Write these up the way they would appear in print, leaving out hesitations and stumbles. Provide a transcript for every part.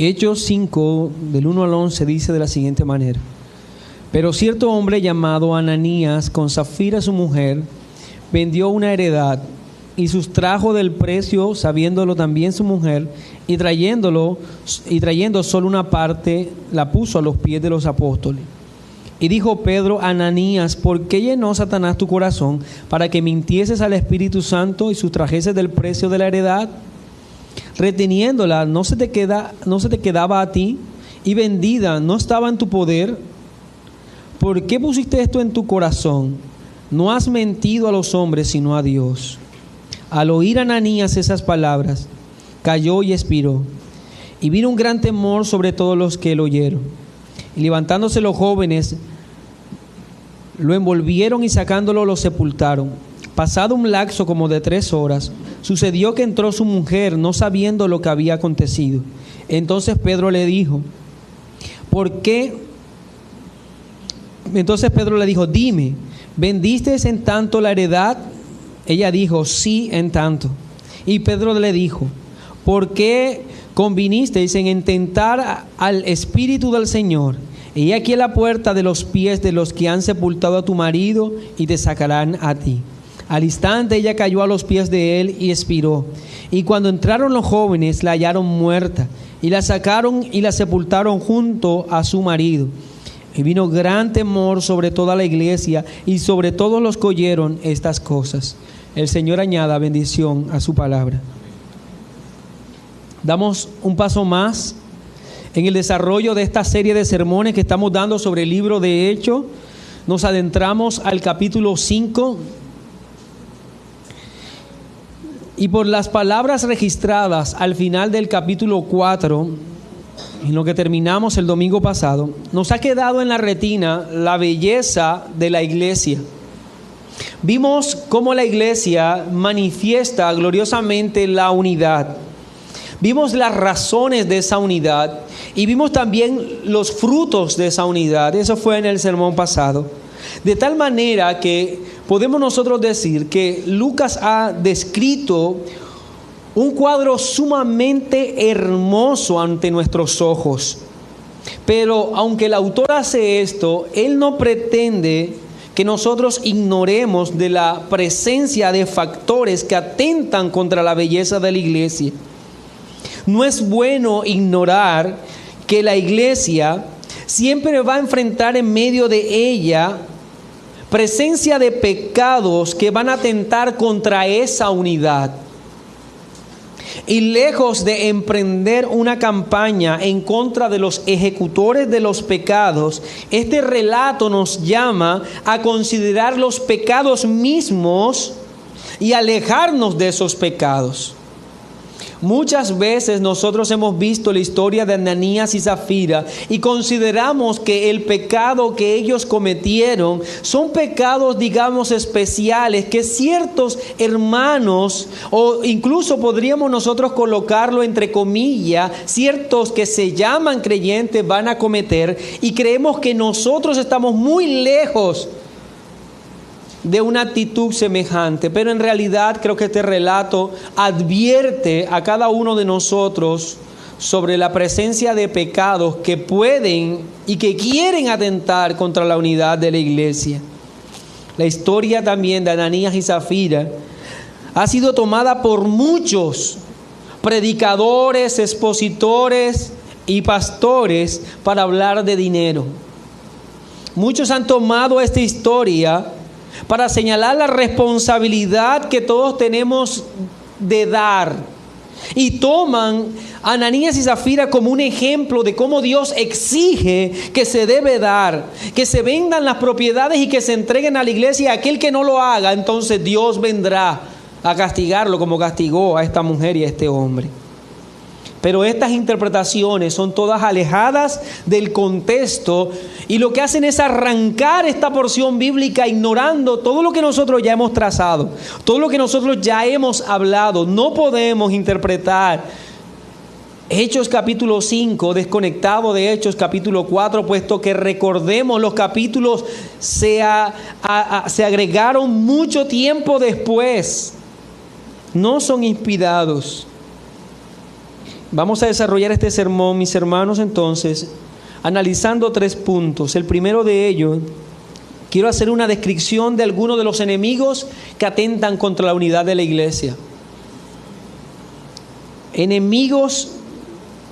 Hechos 5, del 1 al 11, dice de la siguiente manera: Pero cierto hombre llamado Ananías, con Safira su mujer, vendió una heredad y sustrajo del precio, sabiéndolo también su mujer, y trayendo solo una parte, la puso a los pies de los apóstoles. Y dijo Pedro: Ananías, ¿por qué llenó Satanás tu corazón para que mintieses al Espíritu Santo y sustrajeses del precio de la heredad? Reteniéndola, ¿no se te quedaba a ti? Y vendida, ¿no estaba en tu poder? ¿Por qué pusiste esto en tu corazón? No has mentido a los hombres, sino a Dios. Al oír Ananías esas palabras, cayó y expiró. Y vino un gran temor sobre todos los que lo oyeron. Y levantándose los jóvenes, lo envolvieron y sacándolo lo sepultaron. Pasado un lapso como de 3 horas, sucedió que entró su mujer, no sabiendo lo que había acontecido. Entonces Pedro le dijo: dime, ¿vendiste en tanto la heredad? Ella dijo: sí, en tanto. Y Pedro le dijo: ¿por qué convinisteis en tentar al Espíritu del Señor? Y aquí a la puerta de los pies de los que han sepultado a tu marido, y te sacarán a ti. Al instante ella cayó a los pies de él y expiró. Y cuando entraron los jóvenes, la hallaron muerta, y la sacaron y la sepultaron junto a su marido. Y vino gran temor sobre toda la iglesia y sobre todos los que oyeron estas cosas. El Señor añada bendición a su palabra. Damos un paso más en el desarrollo de esta serie de sermones que estamos dando sobre el libro de Hechos. Nos adentramos al capítulo 5. Y por las palabras registradas al final del capítulo 4, en lo que terminamos el domingo pasado, nos ha quedado en la retina la belleza de la iglesia. Vimos cómo la iglesia manifiesta gloriosamente la unidad. Vimos las razones de esa unidad y vimos también los frutos de esa unidad. Eso fue en el sermón pasado. De tal manera que podemos nosotros decir que Lucas ha descrito un cuadro sumamente hermoso ante nuestros ojos. Pero aunque el autor hace esto, él no pretende que nosotros ignoremos de la presencia de factores que atentan contra la belleza de la iglesia. No es bueno ignorar que la iglesia siempre va a enfrentar en medio de ella presencia de pecados que van a atentar contra esa unidad. Y lejos de emprender una campaña en contra de los ejecutores de los pecados, este relato nos llama a considerar los pecados mismos y alejarnos de esos pecados. Muchas veces nosotros hemos visto la historia de Ananías y Safira y consideramos que el pecado que ellos cometieron son pecados, digamos, especiales que ciertos hermanos, o incluso podríamos nosotros colocarlo entre comillas, ciertos que se llaman creyentes van a cometer, y creemos que nosotros estamos muy lejos de una actitud semejante. Pero en realidad creo que este relato advierte a cada uno de nosotros sobre la presencia de pecados que pueden y que quieren atentar contra la unidad de la iglesia. La historia también de Ananías y Safira ha sido tomada por muchos predicadores, expositores y pastores para hablar de dinero. Muchos han tomado esta historia para señalar la responsabilidad que todos tenemos de dar. Y toman a Ananías y Safira como un ejemplo de cómo Dios exige que se debe dar, que se vendan las propiedades y que se entreguen a la iglesia, y aquel que no lo haga, entonces Dios vendrá a castigarlo como castigó a esta mujer y a este hombre. Pero estas interpretaciones son todas alejadas del contexto y lo que hacen es arrancar esta porción bíblica ignorando todo lo que nosotros ya hemos trazado, todo lo que nosotros ya hemos hablado. No podemos interpretar Hechos capítulo 5 desconectado de Hechos capítulo 4, puesto que recordemos los capítulos se agregaron mucho tiempo después. No son inspirados. Vamos a desarrollar este sermón, mis hermanos, entonces, analizando 3 puntos. El primero de ellos, quiero hacer una descripción de algunos de los enemigos que atentan contra la unidad de la iglesia. Enemigos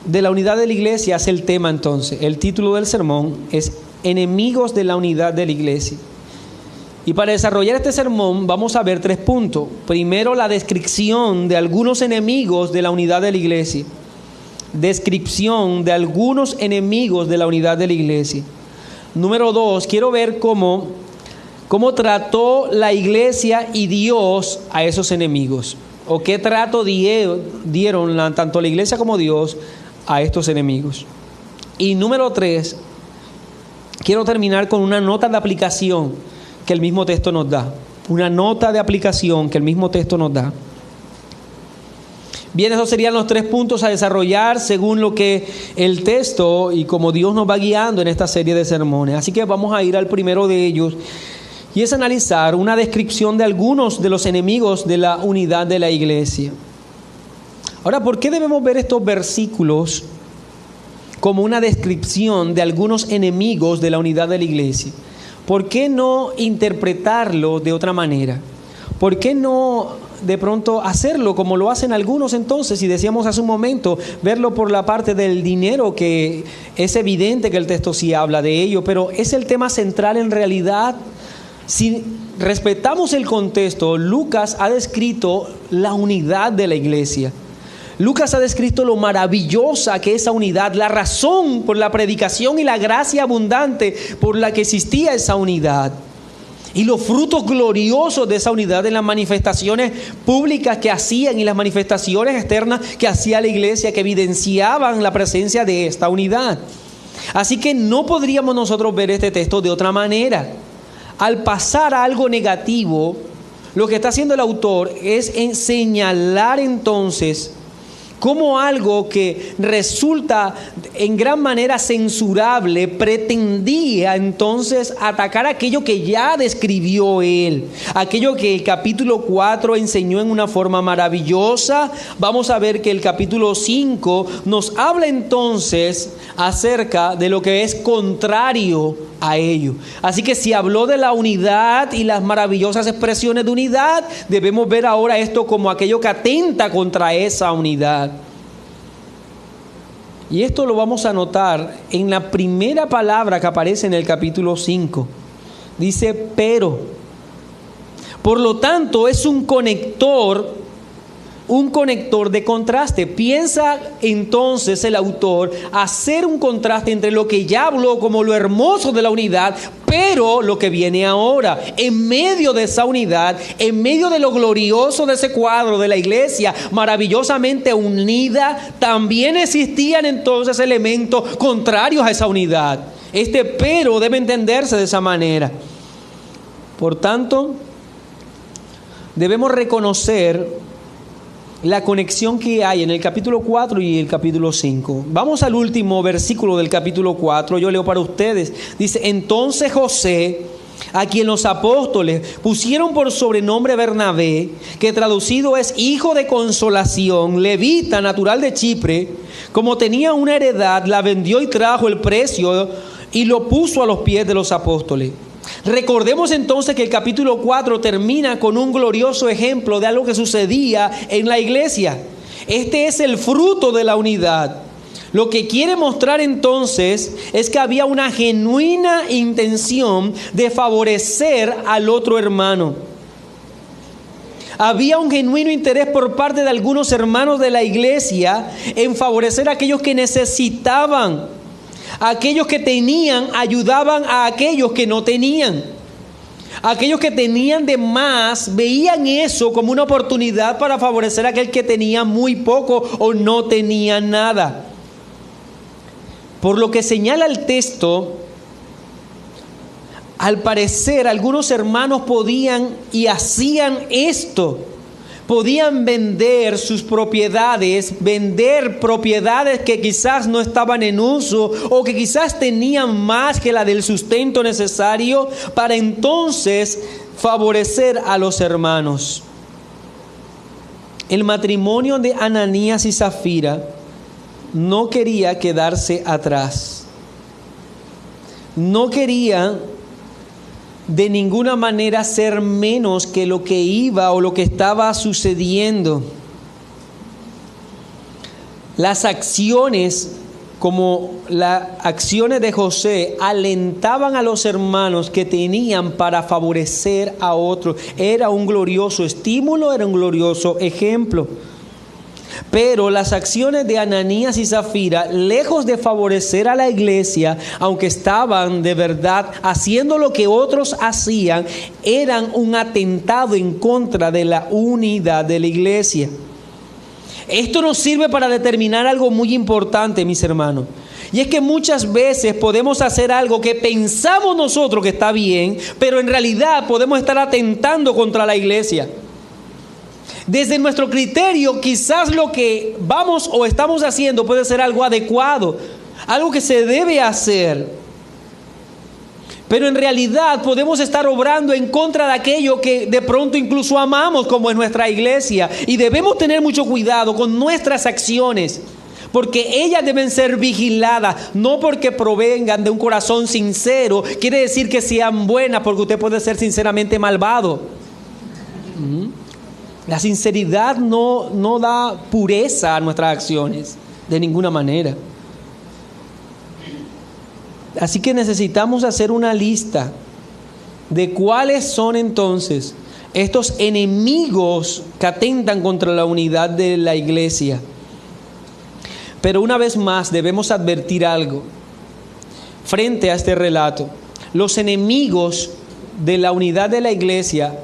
de la unidad de la iglesia es el tema entonces. El título del sermón es Enemigos de la unidad de la iglesia. Y para desarrollar este sermón vamos a ver 3 puntos. Primero, la descripción de algunos enemigos de la unidad de la iglesia. Descripción de algunos enemigos de la unidad de la iglesia. Número 2, quiero ver cómo trató la iglesia y Dios a esos enemigos. O qué trato dieron tanto la iglesia como Dios a estos enemigos. Y número 3, quiero terminar con una nota de aplicación que el mismo texto nos da. Una nota de aplicación que el mismo texto nos da. Bien, esos serían los 3 puntos a desarrollar según lo que el texto y como Dios nos va guiando en esta serie de sermones. Así que vamos a ir al primero de ellos y es analizar una descripción de algunos de los enemigos de la unidad de la iglesia. Ahora, ¿por qué debemos ver estos versículos como una descripción de algunos enemigos de la unidad de la iglesia? ¿Por qué no interpretarlo de otra manera? ¿Por qué no de pronto hacerlo como lo hacen algunos entonces? Y decíamos hace un momento, verlo por la parte del dinero, que es evidente que el texto sí habla de ello, pero es el tema central en realidad. Si respetamos el contexto, Lucas ha descrito la unidad de la iglesia. Lucas ha descrito lo maravillosa que es esa unidad, la razón por la predicación y la gracia abundante por la que existía esa unidad. Y los frutos gloriosos de esa unidad en las manifestaciones públicas que hacían y las manifestaciones externas que hacía la iglesia, que evidenciaban la presencia de esta unidad. Así que no podríamos nosotros ver este texto de otra manera. Al pasar a algo negativo, lo que está haciendo el autor es señalar entonces como algo que resulta en gran manera censurable, pretendía entonces atacar aquello que ya describió él, aquello que el capítulo 4 enseñó en una forma maravillosa. Vamos a ver que el capítulo 5 nos habla entonces acerca de lo que es contrario a ello. Así que si habló de la unidad y las maravillosas expresiones de unidad, debemos ver ahora esto como aquello que atenta contra esa unidad. Y esto lo vamos a notar en la primera palabra que aparece en el capítulo 5. Dice pero. Por lo tanto, es un conector de contraste. Piensa entonces el autor hacer un contraste entre lo que ya habló como lo hermoso de la unidad, pero lo que viene ahora, en medio de esa unidad, en medio de lo glorioso de ese cuadro de la iglesia maravillosamente unida, también existían entonces elementos contrarios a esa unidad. Este pero debe entenderse de esa manera. Por tanto, debemos reconocer la conexión que hay en el capítulo 4 y el capítulo 5. Vamos al último versículo del capítulo 4, yo leo para ustedes. Dice, entonces José, a quien los apóstoles pusieron por sobrenombre Bernabé, que traducido es hijo de consolación, levita, natural de Chipre, como tenía una heredad, la vendió y trajo el precio y lo puso a los pies de los apóstoles. Recordemos entonces que el capítulo 4 termina con un glorioso ejemplo de algo que sucedía en la iglesia. Este es el fruto de la unidad. Lo que quiere mostrar entonces es que había una genuina intención de favorecer al otro hermano. Había un genuino interés por parte de algunos hermanos de la iglesia en favorecer a aquellos que necesitaban. Aquellos que tenían ayudaban a aquellos que no tenían. Aquellos que tenían de más veían eso como una oportunidad para favorecer a aquel que tenía muy poco o no tenía nada. Por lo que señala el texto, al parecer algunos hermanos podían y hacían esto. Podían vender sus propiedades, vender propiedades que quizás no estaban en uso o que quizás tenían más que la del sustento necesario para entonces favorecer a los hermanos. El matrimonio de Ananías y Zafira no quería quedarse atrás. No quería de ninguna manera ser menos que lo que iba o lo que estaba sucediendo. Las acciones, como las acciones de José, alentaban a los hermanos que tenían para favorecer a otros. Era un glorioso estímulo, era un glorioso ejemplo. Pero las acciones de Ananías y Zafira, lejos de favorecer a la iglesia, aunque estaban de verdad haciendo lo que otros hacían, eran un atentado en contra de la unidad de la iglesia. Esto nos sirve para determinar algo muy importante, mis hermanos. Y es que muchas veces podemos hacer algo que pensamos nosotros que está bien, pero en realidad podemos estar atentando contra la iglesia. Desde nuestro criterio, quizás lo que vamos o estamos haciendo puede ser algo adecuado, algo que se debe hacer. Pero en realidad podemos estar obrando en contra de aquello que de pronto incluso amamos, como en nuestra iglesia. Y debemos tener mucho cuidado con nuestras acciones, porque ellas deben ser vigiladas, no porque provengan de un corazón sincero. Quiere decir que sean buenas, porque usted puede ser sinceramente malvado. La sinceridad no da pureza a nuestras acciones, de ninguna manera. Así que necesitamos hacer una lista de cuáles son entonces estos enemigos que atentan contra la unidad de la iglesia. Pero una vez más debemos advertir algo frente a este relato. Los enemigos de la unidad de la iglesia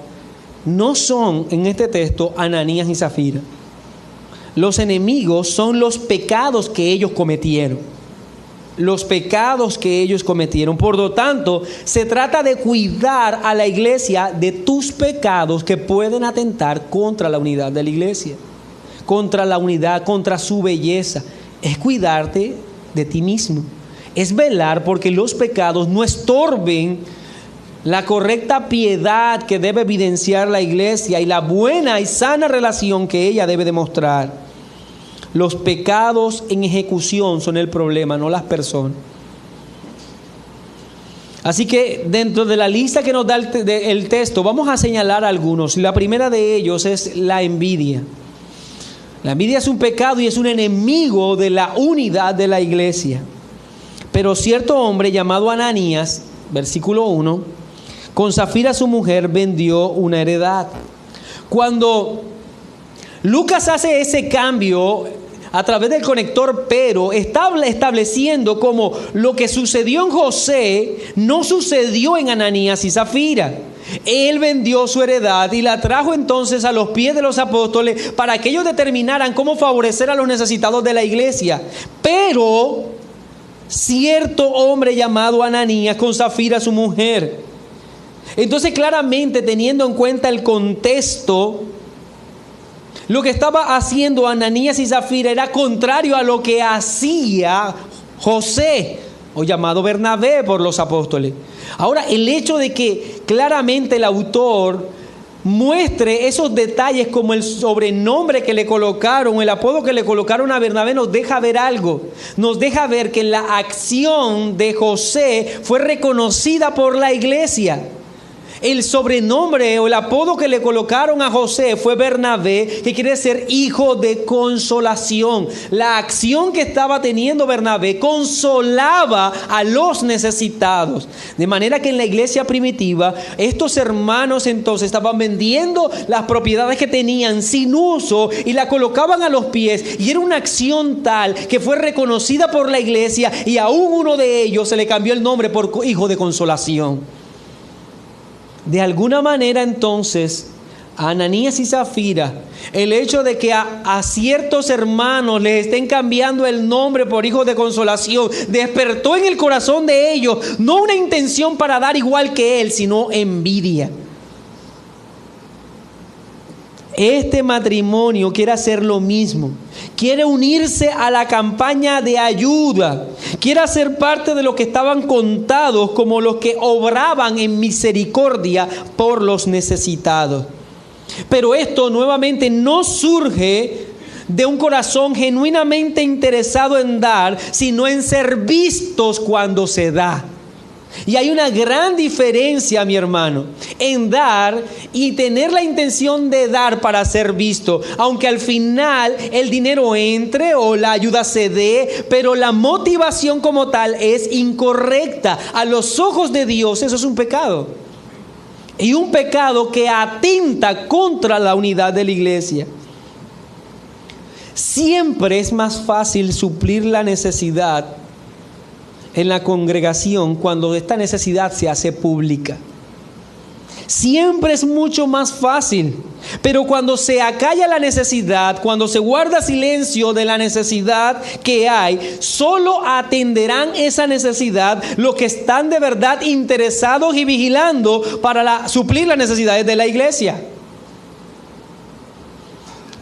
no son, en este texto, Ananías y Zafira. Los enemigos son los pecados que ellos cometieron. Los pecados que ellos cometieron. Por lo tanto, se trata de cuidar a la iglesia de tus pecados que pueden atentar contra la unidad de la iglesia, contra la unidad, contra su belleza. Es cuidarte de ti mismo. Es velar porque los pecados no estorben la correcta piedad que debe evidenciar la iglesia y la buena y sana relación que ella debe demostrar. Los pecados en ejecución son el problema, no las personas. Así que dentro de la lista que nos da el texto, vamos a señalar algunos. La primera de ellos es la envidia. La envidia es un pecado y es un enemigo de la unidad de la iglesia. Pero cierto hombre llamado Ananías, versículo 1, con Zafira su mujer vendió una heredad. Cuando Lucas hace ese cambio a través del conector pero, está estableciendo como lo que sucedió en José no sucedió en Ananías y Zafira. Él vendió su heredad y la trajo entonces a los pies de los apóstoles para que ellos determinaran cómo favorecer a los necesitados de la iglesia. Pero cierto hombre llamado Ananías con Zafira su mujer. Entonces, claramente, teniendo en cuenta el contexto, lo que estaba haciendo Ananías y Zafira era contrario a lo que hacía José, o llamado Bernabé por los apóstoles. Ahora, el hecho de que claramente el autor muestre esos detalles como el sobrenombre que le colocaron, el apodo que le colocaron a Bernabé, nos deja ver algo. Nos deja ver que la acción de José fue reconocida por la iglesia. El sobrenombre o el apodo que le colocaron a José fue Bernabé, que quiere decir hijo de consolación. La acción que estaba teniendo Bernabé consolaba a los necesitados. De manera que en la iglesia primitiva, estos hermanos entonces estaban vendiendo las propiedades que tenían sin uso y la colocaban a los pies. Y era una acción tal que fue reconocida por la iglesia y aún uno de ellos se le cambió el nombre por hijo de consolación. De alguna manera entonces, a Ananías y Zafira, el hecho de que a ciertos hermanos les estén cambiando el nombre por hijos de consolación, despertó en el corazón de ellos no una intención para dar igual que él, sino envidia. Este matrimonio quiere hacer lo mismo. Quiere unirse a la campaña de ayuda. Quiere hacer parte de los que estaban contados como los que obraban en misericordia por los necesitados. Pero esto nuevamente no surge de un corazón genuinamente interesado en dar, sino en ser vistos cuando se da. Y hay una gran diferencia, mi hermano, en dar y tener la intención de dar para ser visto. Aunque al final el dinero entre o la ayuda se dé, pero la motivación como tal es incorrecta. A los ojos de Dios eso es un pecado. Y un pecado que atenta contra la unidad de la iglesia. Siempre es más fácil suplir la necesidad en la congregación cuando esta necesidad se hace pública. Siempre es mucho más fácil, pero cuando se acalla la necesidad, cuando se guarda silencio de la necesidad que hay, solo atenderán esa necesidad los que están de verdad interesados y vigilando para suplir las necesidades de la iglesia.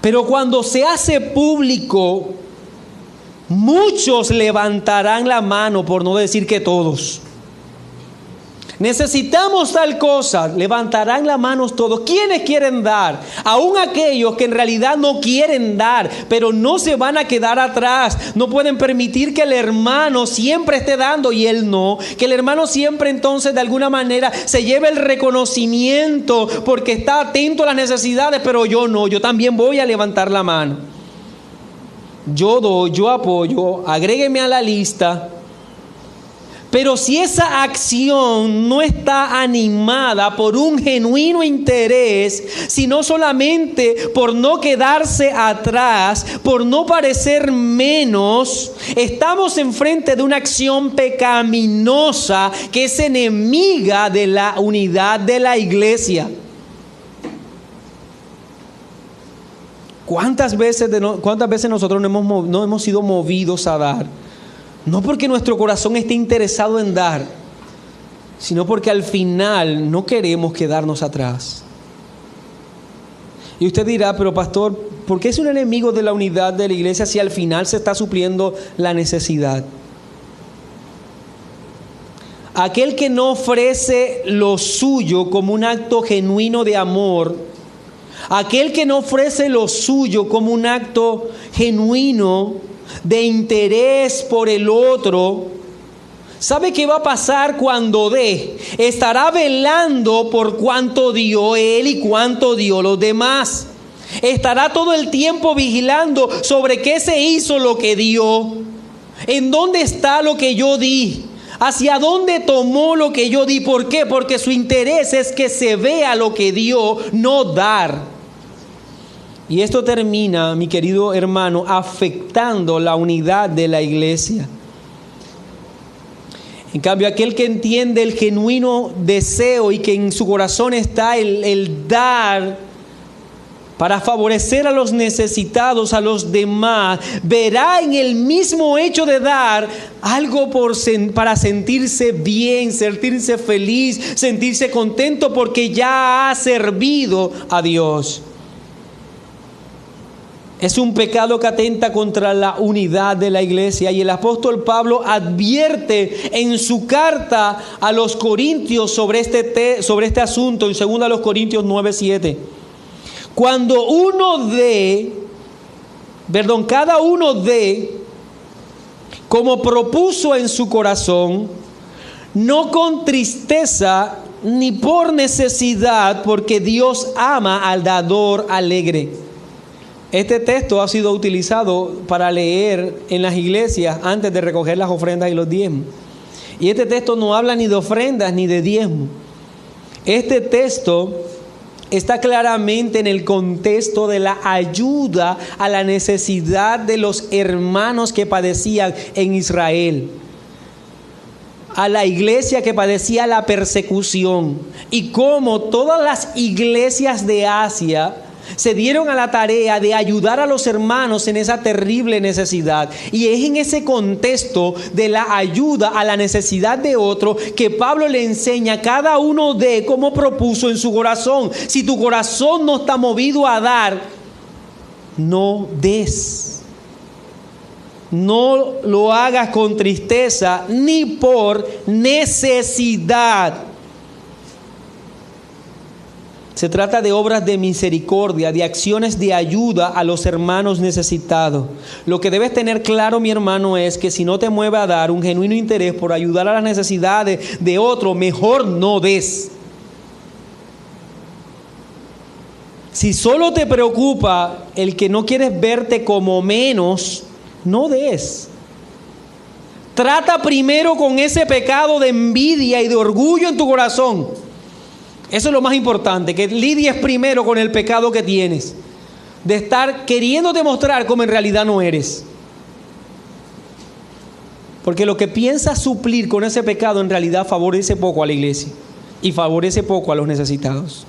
Pero cuando se hace público, muchos levantarán la mano, por no decir que todos. Necesitamos tal cosa, levantarán las manos todos. ¿Quiénes quieren dar? Aún aquellos que en realidad no quieren dar, pero no se van a quedar atrás. No pueden permitir que el hermano siempre esté dando y él no. Que el hermano siempre entonces de alguna manera se lleve el reconocimiento porque está atento a las necesidades, pero yo no, yo también voy a levantar la mano. Yo doy, yo apoyo, agrégueme a la lista. Pero si esa acción no está animada por un genuino interés, sino solamente por no quedarse atrás, por no parecer menos, estamos enfrente de una acción pecaminosa que es enemiga de la unidad de la iglesia. ¿Cuántas veces nosotros no hemos sido movidos a dar? No porque nuestro corazón esté interesado en dar, sino porque al final no queremos quedarnos atrás. Y usted dirá, pero pastor, ¿por qué es un enemigo de la unidad de la iglesia si al final se está supliendo la necesidad? Aquel que no ofrece lo suyo como un acto genuino de amor, aquel que no ofrece lo suyo como un acto genuino de interés por el otro, ¿sabe qué va a pasar cuando dé? Estará velando por cuánto dio él y cuánto dio los demás. Estará todo el tiempo vigilando sobre qué se hizo lo que dio, en dónde está lo que yo di, hacia dónde tomó lo que yo di. ¿Por qué? Porque su interés es que se vea lo que dio, no dar. Y esto termina, mi querido hermano, afectando la unidad de la iglesia. En cambio, aquel que entiende el genuino deseo y que en su corazón está el dar para favorecer a los necesitados, a los demás, verá en el mismo hecho de dar algo para sentirse bien, sentirse feliz, sentirse contento porque ya ha servido a Dios. Es un pecado que atenta contra la unidad de la iglesia, y el apóstol Pablo advierte en su carta a los Corintios sobre este asunto en 2 Corintios 9:7. Cuando cada uno dé como propuso en su corazón, no con tristeza ni por necesidad, porque Dios ama al dador alegre. Este texto ha sido utilizado para leer en las iglesias antes de recoger las ofrendas y los diezmos. Y este texto no habla ni de ofrendas ni de diezmos. Este texto está claramente en el contexto de la ayuda a la necesidad de los hermanos que padecían en Israel, a la iglesia que padecía la persecución, y cómo todas las iglesias de Asia se dieron a la tarea de ayudar a los hermanos en esa terrible necesidad. Y es en ese contexto de la ayuda a la necesidad de otro que Pablo le enseña a cada uno de cómo propuso en su corazón. Si tu corazón no está movido a dar, no des. No lo hagas con tristeza ni por necesidad. Se trata de obras de misericordia, de acciones de ayuda a los hermanos necesitados. Lo que debes tener claro, mi hermano, es que si no te mueve a dar un genuino interés por ayudar a las necesidades de otro, mejor no des. Si solo te preocupa el que no quieres verte como menos, no des. Trata primero con ese pecado de envidia y de orgullo en tu corazón. Eso es lo más importante, que lidies primero con el pecado que tienes, de estar queriendo demostrar como en realidad no eres. Porque lo que piensas suplir con ese pecado en realidad favorece poco a la iglesia y favorece poco a los necesitados.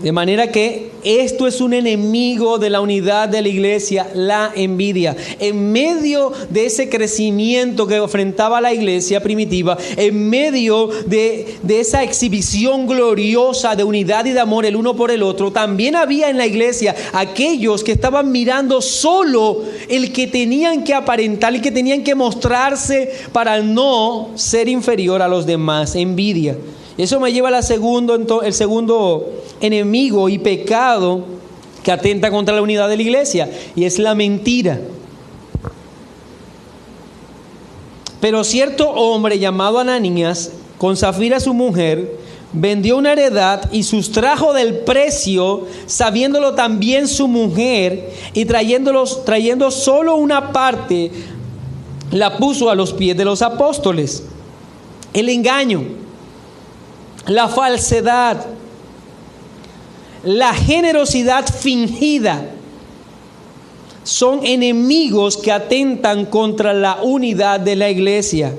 De manera que esto es un enemigo de la unidad de la iglesia, la envidia. En medio de ese crecimiento que enfrentaba la iglesia primitiva, en medio de esa exhibición gloriosa de unidad y de amor el uno por el otro, también había en la iglesia aquellos que estaban mirando solo el que tenían que aparentar y que tenían que mostrarse para no ser inferior a los demás. Envidia. Eso me lleva al el segundo enemigo y pecado que atenta contra la unidad de la iglesia, y es la mentira. Pero cierto hombre llamado Ananías, con Zafira su mujer, vendió una heredad y sustrajo del precio, sabiéndolo también su mujer, y trayendo solo una parte, la puso a los pies de los apóstoles. El engaño, la falsedad, la generosidad fingida son enemigos que atentan contra la unidad de la iglesia.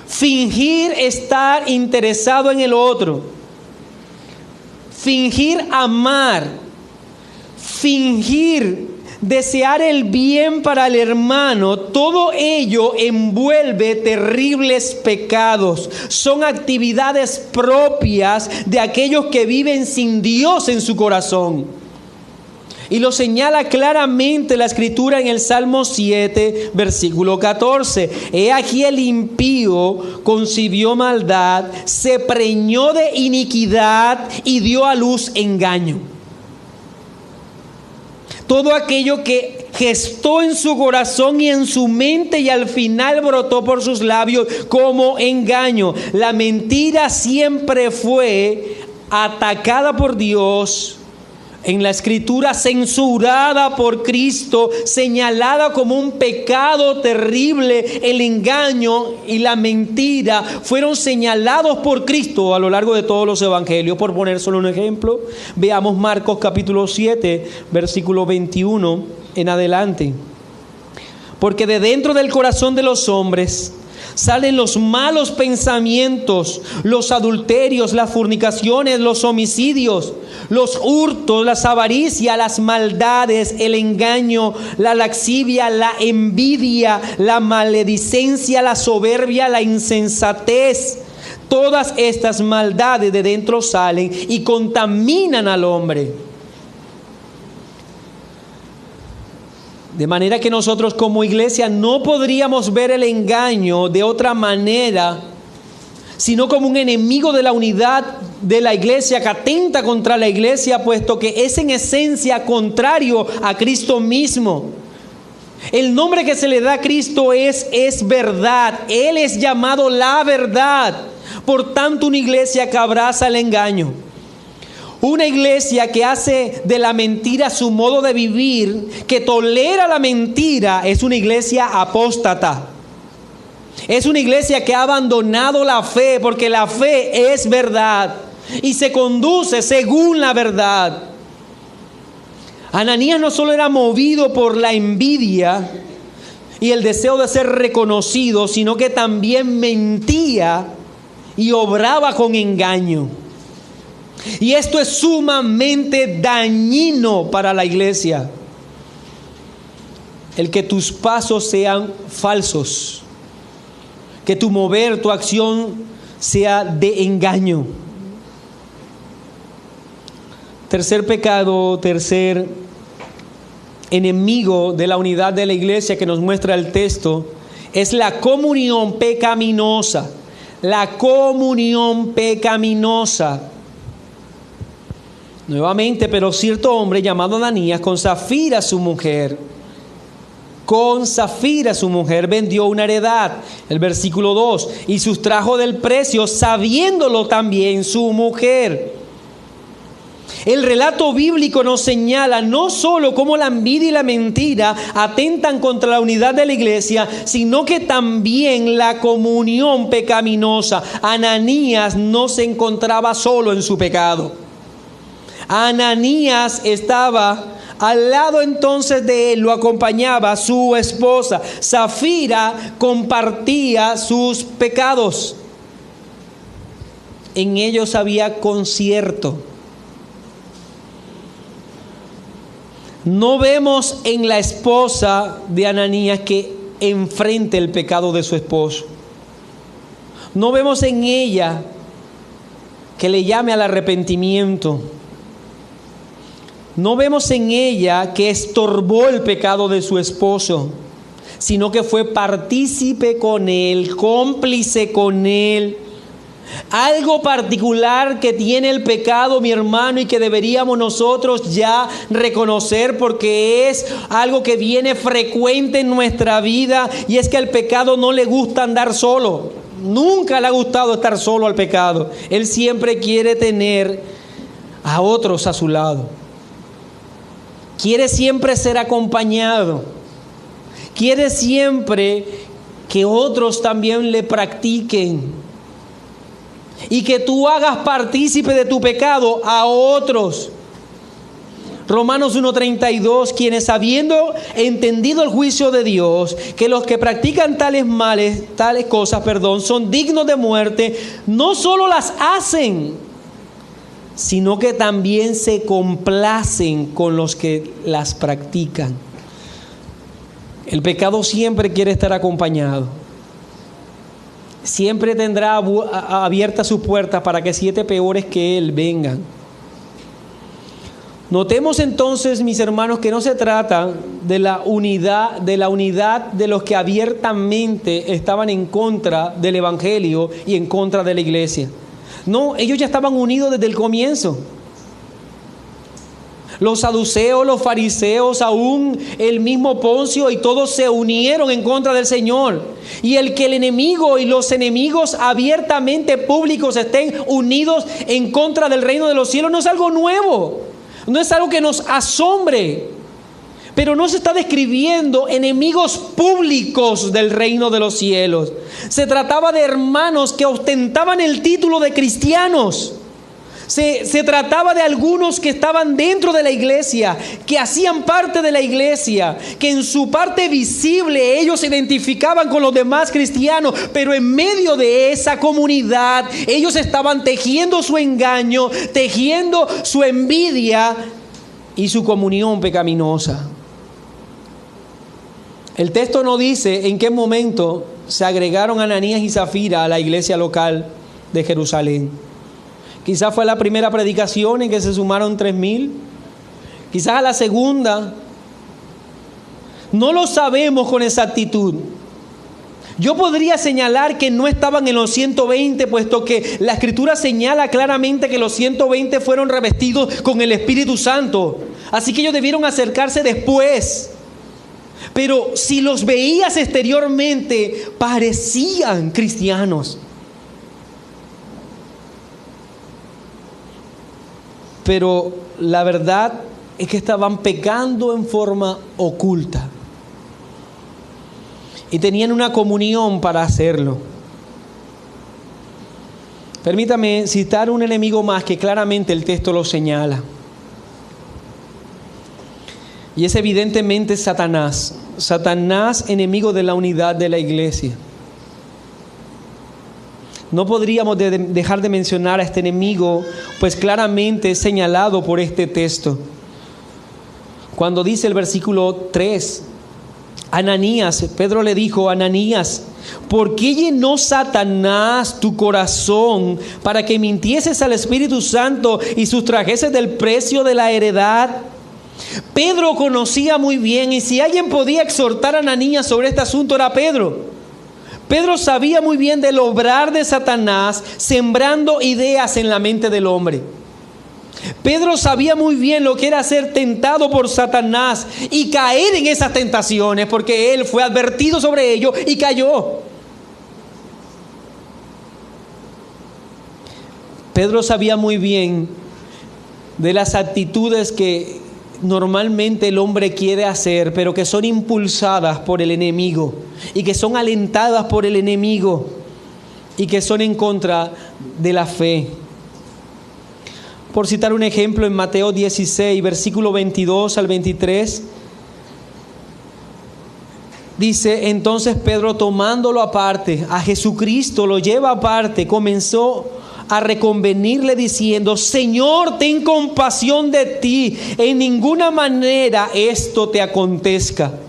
Fingir estar interesado en el otro, fingir amar, fingir desear el bien para el hermano, todo ello envuelve terribles pecados. Son actividades propias de aquellos que viven sin Dios en su corazón. Y lo señala claramente la Escritura en el Salmo 7, versículo 14. He aquí el impío concibió maldad, se preñó de iniquidad y dio a luz engaño. Todo aquello que gestó en su corazón y en su mente y al final brotó por sus labios como engaño. La mentira siempre fue atacada por Dios en la Escritura, censurada por Cristo, señalada como un pecado terrible. El engaño y la mentira fueron señalados por Cristo a lo largo de todos los evangelios. Por poner solo un ejemplo, veamos Marcos capítulo 7, versículo 21 en adelante. Porque de dentro del corazón de los hombres salen los malos pensamientos, los adulterios, las fornicaciones, los homicidios, los hurtos, las avaricias, las maldades, el engaño, la lascivia, la envidia, la maledicencia, la soberbia, la insensatez. Todas estas maldades de dentro salen y contaminan al hombre. De manera que nosotros como iglesia no podríamos ver el engaño de otra manera, sino como un enemigo de la unidad de la iglesia que atenta contra la iglesia, puesto que es en esencia contrario a Cristo mismo. El nombre que se le da a Cristo es verdad. Él es llamado la verdad. Por tanto, una iglesia que abraza el engaño, una iglesia que hace de la mentira su modo de vivir, que tolera la mentira, es una iglesia apóstata. Es una iglesia que ha abandonado la fe, porque la fe es verdad y se conduce según la verdad. Ananías no solo era movido por la envidia y el deseo de ser reconocido, sino que también mentía y obraba con engaño. Y esto es sumamente dañino para la iglesia. El que tus pasos sean falsos, que tu mover, tu acción sea de engaño. Tercer pecado, tercer enemigo de la unidad de la iglesia que nos muestra el texto, es la comunión pecaminosa. la comunión pecaminosa. Nuevamente, pero cierto hombre llamado Ananías, con Safira su mujer, vendió una heredad, el versículo 2, y sustrajo del precio, sabiéndolo también su mujer. El relato bíblico nos señala no solo cómo la envidia y la mentira atentan contra la unidad de la iglesia, sino que también la comunión pecaminosa. Ananías no se encontraba solo en su pecado. Ananías estaba al lado entonces de él, lo acompañaba su esposa. Safira compartía sus pecados. En ellos había concierto. No vemos en la esposa de Ananías que enfrente el pecado de su esposo. No vemos en ella que le llame al arrepentimiento. No vemos en ella que estorbó el pecado de su esposo, sino que fue partícipe con él, cómplice con él. Algo particular que tiene el pecado, mi hermano, y que deberíamos nosotros ya reconocer, porque es algo que viene frecuente en nuestra vida, y es que al pecado no le gusta andar solo. Nunca le ha gustado estar solo al pecado. Él siempre quiere tener a otros a su lado. Quiere siempre ser acompañado. Quiere siempre que otros también le practiquen. Y que tú hagas partícipe de tu pecado a otros. Romanos 1:32, quienes habiendo entendido el juicio de Dios, que los que practican tales cosas, son dignos de muerte, no solo las hacen, sino que también se complacen con los que las practican. El pecado siempre quiere estar acompañado. Siempre tendrá abiertas sus puertas para que 7 peores que él vengan. Notemos entonces, mis hermanos, que no se trata de la unidad de los que abiertamente estaban en contra del evangelio y en contra de la iglesia. No, ellos ya estaban unidos desde el comienzo. Los saduceos, los fariseos, aún el mismo Poncio, y todos se unieron en contra del Señor. Y el que el enemigo y los enemigos abiertamente públicos estén unidos en contra del reino de los cielos no es algo nuevo, no es algo que nos asombre. Pero no se está describiendo enemigos públicos del reino de los cielos. Se trataba de hermanos que ostentaban el título de cristianos. Se trataba de algunos que estaban dentro de la iglesia, que hacían parte de la iglesia, que en su parte visible ellos se identificaban con los demás cristianos, pero en medio de esa comunidad ellos estaban tejiendo su engaño, tejiendo su envidia y su comunión pecaminosa. El texto no dice en qué momento se agregaron Ananías y Safira a la iglesia local de Jerusalén. Quizás fue la primera predicación en que se sumaron 3,000. Quizás a la segunda. No lo sabemos con exactitud. Yo podría señalar que no estaban en los 120, puesto que la Escritura señala claramente que los 120 fueron revestidos con el Espíritu Santo. Así que ellos debieron acercarse después. Pero si los veías exteriormente, parecían cristianos. Pero la verdad es que estaban pecando en forma oculta. Y tenían una comunión para hacerlo. Permítame citar un enemigo más que claramente el texto lo señala. Y es evidentemente Satanás. Satanás, enemigo de la unidad de la iglesia. No podríamos dejar de mencionar a este enemigo, pues claramente es señalado por este texto. Cuando dice el versículo 3, Ananías, Pedro le dijo: Ananías, ¿por qué llenó Satanás tu corazón para que mintieses al Espíritu Santo y sustrajeses del precio de la heredad? Pedro conocía muy bien, y si alguien podía exhortar a Ananías sobre este asunto era Pedro. Pedro sabía muy bien del obrar de Satanás, sembrando ideas en la mente del hombre. Pedro sabía muy bien lo que era ser tentado por Satanás y caer en esas tentaciones, porque él fue advertido sobre ello y cayó. Pedro sabía muy bien de las actitudes que normalmente el hombre quiere hacer, pero que son impulsadas por el enemigo y que son alentadas por el enemigo y que son en contra de la fe. Por citar un ejemplo, en Mateo 16, versículo 22 al 23, dice: entonces Pedro, tomándolo aparte, a Jesucristo lo lleva aparte, comenzó a reconvenirle diciendo: Señor, ten compasión de ti, en ninguna manera esto te acontezca.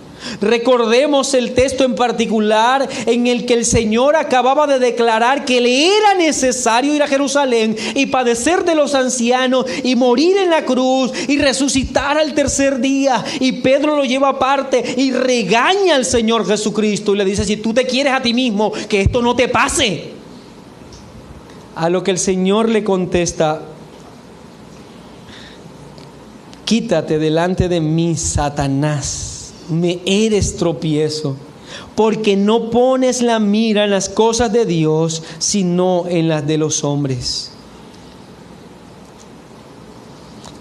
Recordemos el texto en particular en el que el Señor acababa de declarar que le era necesario ir a Jerusalén y padecer de los ancianos y morir en la cruz y resucitar al tercer día. Y Pedro lo lleva aparte y regaña al Señor Jesucristo y le dice: si tú te quieres a ti mismo, que esto no te pase. A lo que el Señor le contesta: quítate delante de mí, Satanás. Me eres tropiezo, porque no pones la mira en las cosas de Dios, sino en las de los hombres.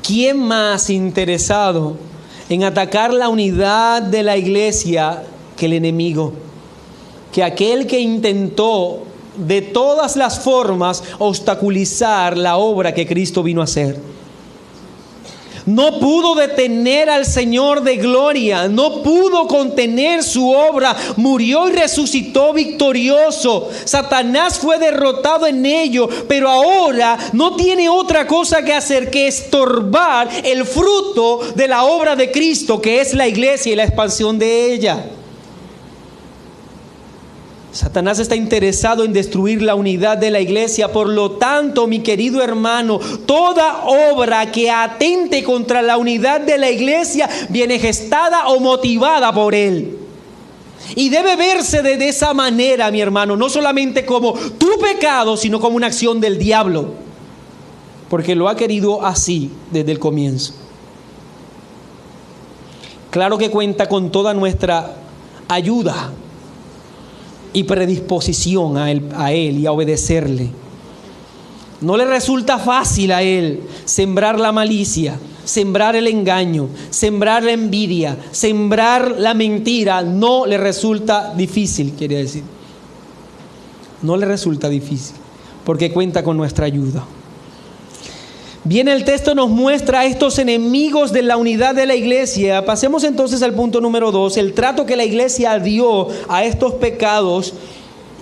¿Quién más interesado en atacar la unidad de la iglesia que el enemigo? Que aquel que intentó de todas las formas obstaculizar la obra que Cristo vino a hacer. No pudo detener al Señor de gloria, no pudo contener su obra, murió y resucitó victorioso. Satanás fue derrotado en ello, pero ahora no tiene otra cosa que hacer que estorbar el fruto de la obra de Cristo, que es la iglesia y la expansión de ella. Satanás está interesado en destruir la unidad de la iglesia. Por lo tanto, mi querido hermano, toda obra que atente contra la unidad de la iglesia viene gestada o motivada por él. Y debe verse de esa manera, mi hermano, no solamente como tu pecado, sino como una acción del diablo, porque lo ha querido así desde el comienzo. Claro que cuenta con toda nuestra ayuda y predisposición a él y a obedecerle. No le resulta fácil a él sembrar la malicia, sembrar el engaño, sembrar la envidia, sembrar la mentira. No le resulta difícil, quiere decir. No le resulta difícil, porque cuenta con nuestra ayuda. Bien, el texto nos muestra a estos enemigos de la unidad de la iglesia. Pasemos entonces al punto número 2, el trato que la iglesia dio a estos pecados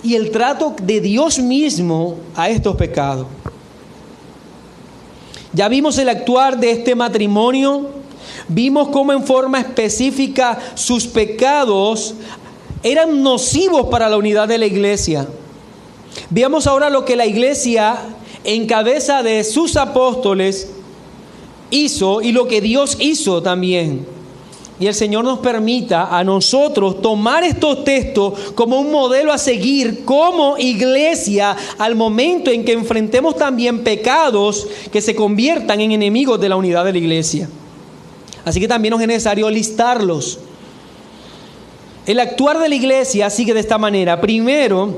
y el trato de Dios mismo a estos pecados. Ya vimos el actuar de este matrimonio, vimos cómo en forma específica sus pecados eran nocivos para la unidad de la iglesia. Veamos ahora lo que la iglesia en cabeza de sus apóstoles hizo y lo que Dios hizo también. Y el Señor nos permita a nosotros tomar estos textos como un modelo a seguir como iglesia al momento en que enfrentemos también pecados que se conviertan en enemigos de la unidad de la iglesia. Así que también es necesario listarlos. El actuar de la iglesia sigue de esta manera. Primero,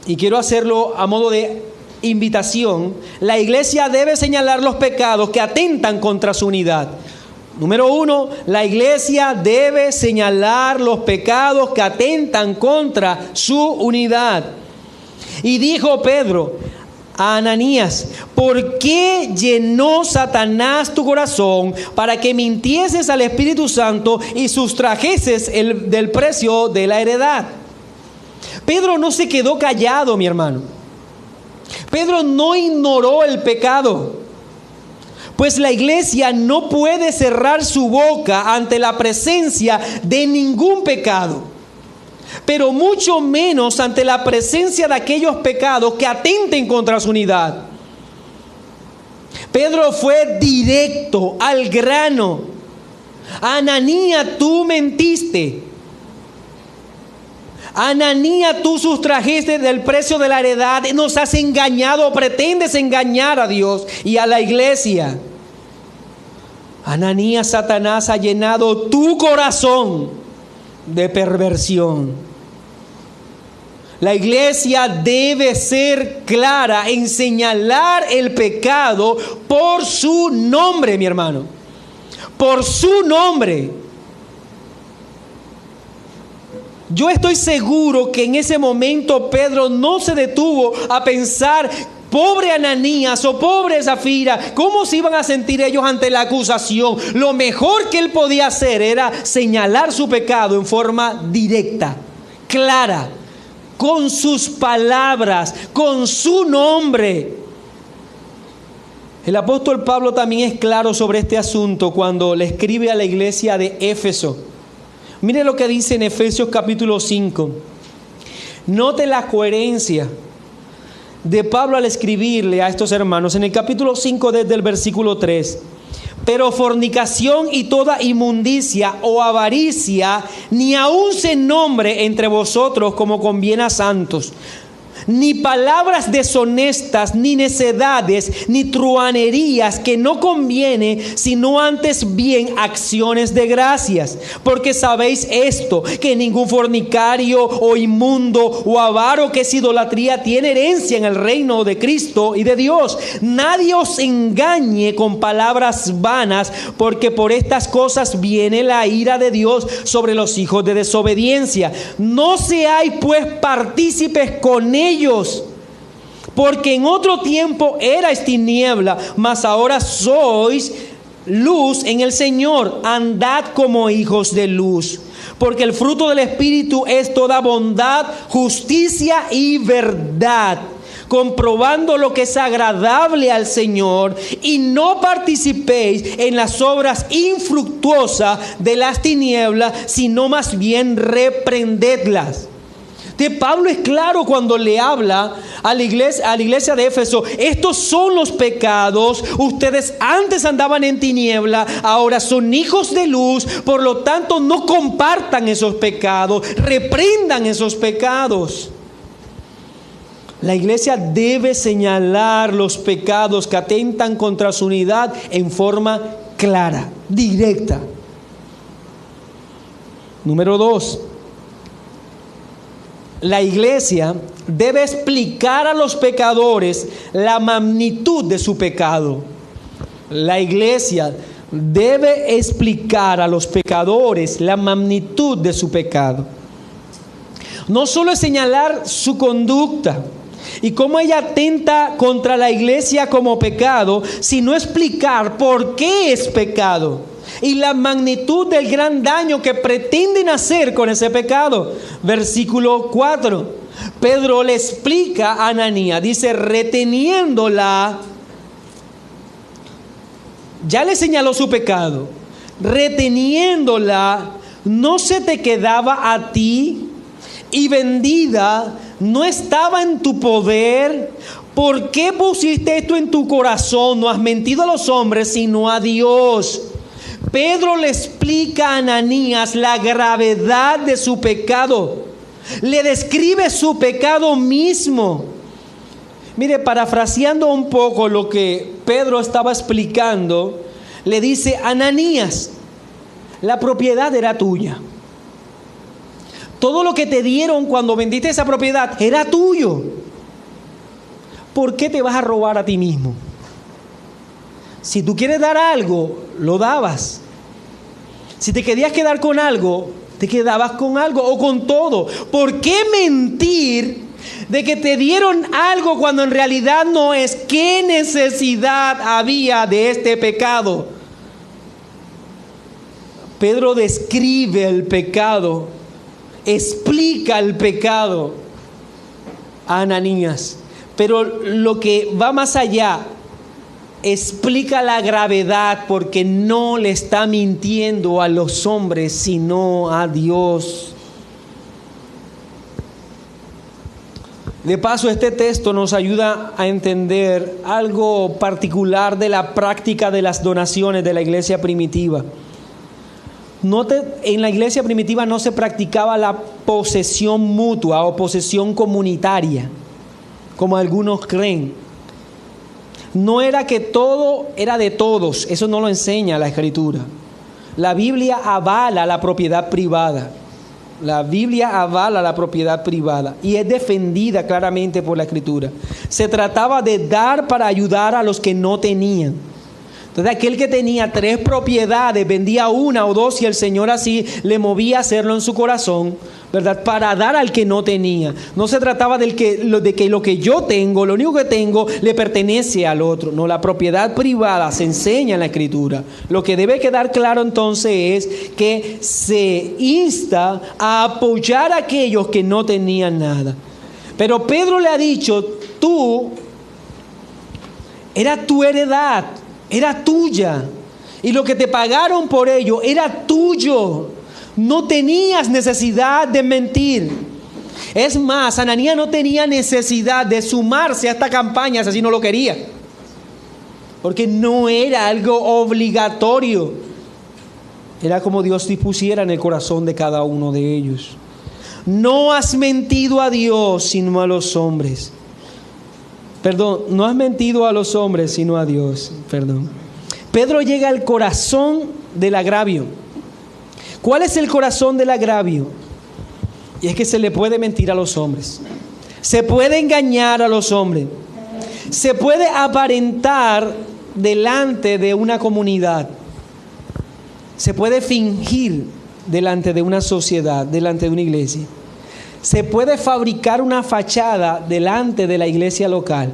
y quiero hacerlo a modo de invitación, la iglesia debe señalar los pecados que atentan contra su unidad. Número 1, la iglesia debe señalar los pecados que atentan contra su unidad. Y dijo Pedro a Ananías: ¿por qué llenó Satanás tu corazón para que mintieses al Espíritu Santo y sustrajeses del precio de la heredad? Pedro no se quedó callado, mi hermano. Pedro no ignoró el pecado, pues la iglesia no puede cerrar su boca ante la presencia de ningún pecado, pero mucho menos ante la presencia de aquellos pecados que atenten contra su unidad. Pedro fue directo al grano. Ananías, tú mentiste. Ananías, tú sustrajiste del precio de la heredad, nos has engañado, pretendes engañar a Dios y a la iglesia. Ananías, Satanás ha llenado tu corazón de perversión. La iglesia debe ser clara en señalar el pecado por su nombre, mi hermano. Por su nombre. Yo estoy seguro que en ese momento Pedro no se detuvo a pensar, pobre Ananías o pobre Zafira, ¿cómo se iban a sentir ellos ante la acusación? Lo mejor que él podía hacer era señalar su pecado en forma directa, clara, con sus palabras, con su nombre. El apóstol Pablo también es claro sobre este asunto cuando le escribe a la iglesia de Éfeso. Mire lo que dice en Efesios capítulo 5. Note la coherencia de Pablo al escribirle a estos hermanos. En el capítulo 5 desde el versículo 3. Pero fornicación y toda inmundicia o avaricia ni aun se nombre entre vosotros como conviene a santos. Ni palabras deshonestas, ni necedades, ni truhanerías que no conviene, sino antes bien acciones de gracias. Porque sabéis esto, que ningún fornicario o inmundo o avaro, que es idolatría, tiene herencia en el reino de Cristo y de Dios. Nadie os engañe con palabras vanas, porque por estas cosas viene la ira de Dios sobre los hijos de desobediencia. No seáis pues partícipes con ellos, porque en otro tiempo erais tiniebla, mas ahora sois luz en el Señor. Andad como hijos de luz, porque el fruto del Espíritu es toda bondad, justicia y verdad, comprobando lo que es agradable al Señor, y no participéis en las obras infructuosas de las tinieblas, sino más bien reprendedlas. Pablo es claro cuando le habla a la iglesia de Éfeso. Estos son los pecados. Ustedes antes andaban en tiniebla, ahora son hijos de luz. Por lo tanto, no compartan esos pecados, reprendan esos pecados. La iglesia debe señalar los pecados que atentan contra su unidad en forma clara, directa. Número 2. La iglesia debe explicar a los pecadores la magnitud de su pecado. La iglesia debe explicar a los pecadores la magnitud de su pecado. No solo es señalar su conducta y cómo ella atenta contra la iglesia como pecado, sino explicar por qué es pecado y la magnitud del gran daño que pretenden hacer con ese pecado. Versículo 4. Pedro le explica a Ananías, dice, reteniéndola. Ya le señaló su pecado. Reteniéndola, no se te quedaba a ti, y vendida no estaba en tu poder. ¿Por qué pusiste esto en tu corazón? No has mentido a los hombres, sino a Dios. Pedro le explica a Ananías la gravedad de su pecado. Le describe su pecado mismo. Mire, parafraseando un poco lo que Pedro estaba explicando, le dice: Ananías, la propiedad era tuya. Todo lo que te dieron cuando vendiste esa propiedad era tuyo. ¿Por qué te vas a robar a ti mismo? Si tú quieres dar algo, lo dabas. Si te querías quedar con algo, te quedabas con algo o con todo. ¿Por qué mentir de que te dieron algo cuando en realidad no es? ¿Qué necesidad había de este pecado? Pedro describe el pecado, explica el pecado a Ananías, pero lo que va más allá, explica la gravedad, porque no le está mintiendo a los hombres, sino a Dios. De paso, este texto nos ayuda a entender algo particular de la práctica de las donaciones de la iglesia primitiva. En la iglesia primitiva no se practicaba la posesión mutua o posesión comunitaria, como algunos creen. No era que todo era de todos, eso no lo enseña la Escritura. La Biblia avala la propiedad privada. La Biblia avala la propiedad privada y es defendida claramente por la Escritura. Se trataba de dar para ayudar a los que no tenían. Entonces aquel que tenía 3 propiedades vendía 1 o 2 y el Señor así le movía a hacerlo en su corazón, ¿verdad? Para dar al que no tenía. No se trataba de que lo que yo tengo, lo único que tengo, le pertenece al otro. No, la propiedad privada se enseña en la Escritura. Lo que debe quedar claro entonces es que se insta a apoyar a aquellos que no tenían nada. Pero Pedro le ha dicho, era tu heredad, era tuya. Y lo que te pagaron por ello era tuyo. No tenías necesidad de mentir. Es más, Ananías no tenía necesidad de sumarse a esta campaña si así no lo quería. Porque no era algo obligatorio. Era como Dios dispusiera en el corazón de cada uno de ellos. No has mentido a Dios sino a los hombres. Perdón, no has mentido a los hombres sino a Dios. Perdón. Pedro llega al corazón del agravio. ¿Cuál es el corazón del agravio? Y es que se le puede mentir a los hombres. Se puede engañar a los hombres. Se puede aparentar delante de una comunidad. Se puede fingir delante de una sociedad, delante de una iglesia. Se puede fabricar una fachada delante de la iglesia local.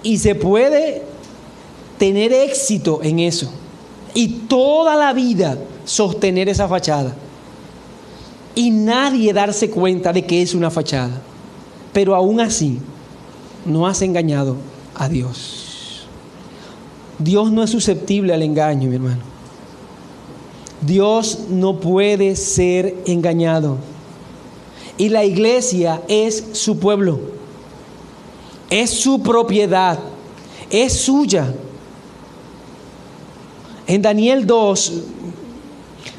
Y se puede tener éxito en eso. Y toda la vida sostener esa fachada. Y nadie darse cuenta de que es una fachada. Pero aún así, no has engañado a Dios. Dios no es susceptible al engaño, mi hermano. Dios no puede ser engañado. Y la iglesia es su pueblo. Es su propiedad. Es suya. En Daniel 2,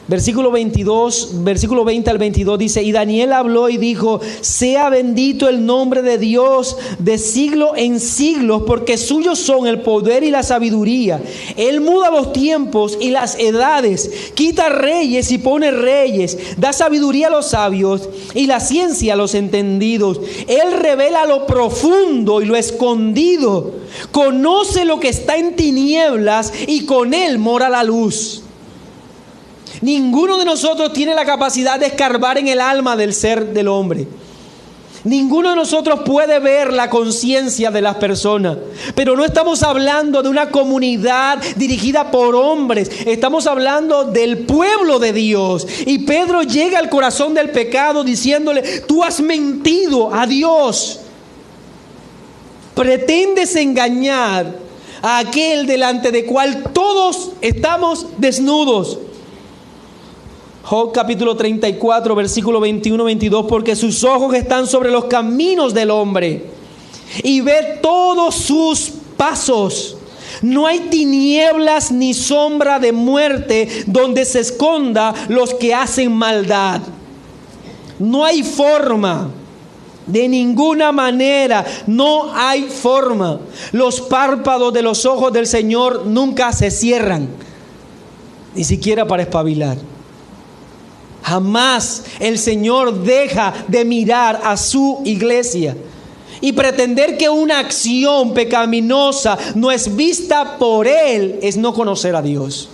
versículo 20 al 22 dice: y Daniel habló y dijo: sea bendito el nombre de Dios de siglo en siglos, porque suyos son el poder y la sabiduría. Él muda los tiempos y las edades, quita reyes y pone reyes, da sabiduría a los sabios y la ciencia a los entendidos. Él revela lo profundo y lo escondido, conoce lo que está en tinieblas y con él mora la luz. Ninguno de nosotros tiene la capacidad de escarbar en el alma del ser del hombre. Ninguno de nosotros puede ver la conciencia de las personas. Pero no estamos hablando de una comunidad dirigida por hombres. Estamos hablando del pueblo de Dios. Y Pedro llega al corazón del pecado diciéndole: tú has mentido a Dios. Pretendes engañar a aquel delante de cual todos estamos desnudos. Job capítulo 34, versículo 21-22, porque sus ojos están sobre los caminos del hombre y ve todos sus pasos. No hay tinieblas ni sombra de muerte donde se esconda los que hacen maldad. No hay forma. De ninguna manera, no hay forma. Los párpados de los ojos del Señor nunca se cierran, ni siquiera para espabilar. Jamás el Señor deja de mirar a su iglesia. Y pretender que una acción pecaminosa no es vista por Él es no conocer a Dios.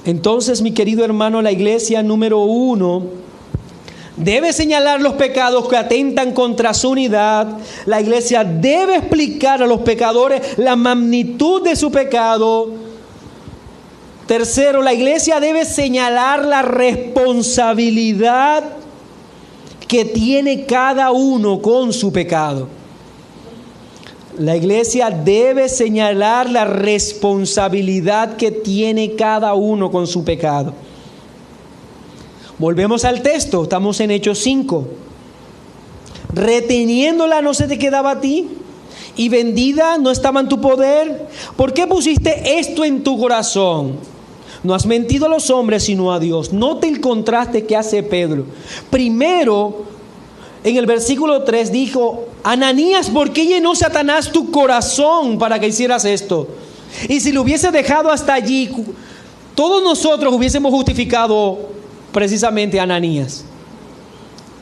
Entonces, mi querido hermano, la iglesia número 1 debe señalar los pecados que atentan contra su unidad. La iglesia debe explicar a los pecadores la magnitud de su pecado. Tercero, la iglesia debe señalar la responsabilidad que tiene cada uno con su pecado. La iglesia debe señalar la responsabilidad que tiene cada uno con su pecado. Volvemos al texto, estamos en Hechos 5. Reteniéndola no se te quedaba a ti, y vendida no estaba en tu poder. ¿Por qué pusiste esto en tu corazón? No has mentido a los hombres, sino a Dios. Note el contraste que hace Pedro. Primero, en el versículo 3 dijo: Ananías, ¿por qué llenó Satanás tu corazón para que hicieras esto? Y si lo hubiese dejado hasta allí, todos nosotros hubiésemos justificado precisamente a Ananías.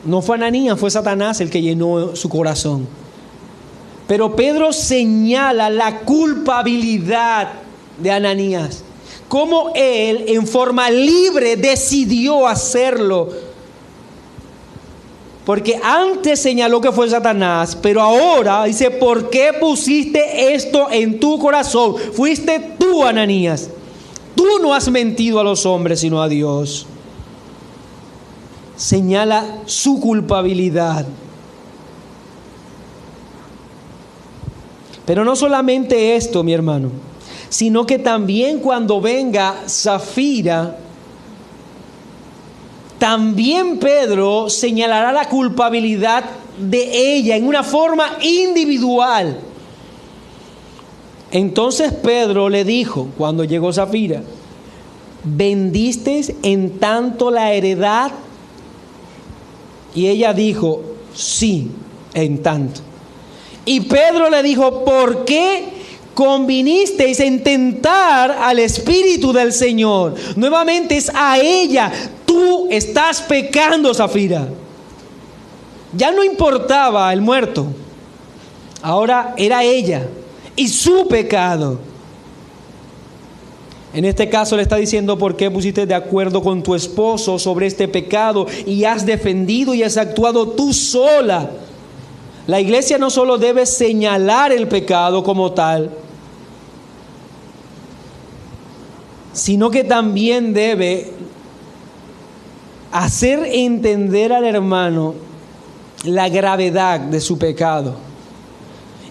No fue Ananías, fue Satanás el que llenó su corazón. Pero Pedro señala la culpabilidad de Ananías. Cómo él en forma libre decidió hacerlo. Porque antes señaló que fue Satanás, pero ahora dice: ¿por qué pusiste esto en tu corazón? Fuiste tú, Ananías. Tú no has mentido a los hombres, sino a Dios. Señala su culpabilidad. Pero no solamente esto, mi hermano, sino que también cuando venga Safira, también Pedro señalará la culpabilidad de ella en una forma individual. Entonces Pedro le dijo, cuando llegó Safira: ¿vendisteis en tanto la heredad? Y ella dijo: sí, en tanto. Y Pedro le dijo: ¿por qué convinisteis en tentar al Espíritu del Señor? Nuevamente es a ella: tú estás pecando, Safira. Ya no importaba el muerto, ahora era ella y su pecado. En este caso le está diciendo: ¿por qué pusiste de acuerdo con tu esposo sobre este pecado y has defendido y has actuado tú sola? La iglesia no solo debe señalar el pecado como tal, sino que también debe hacer entender al hermano la gravedad de su pecado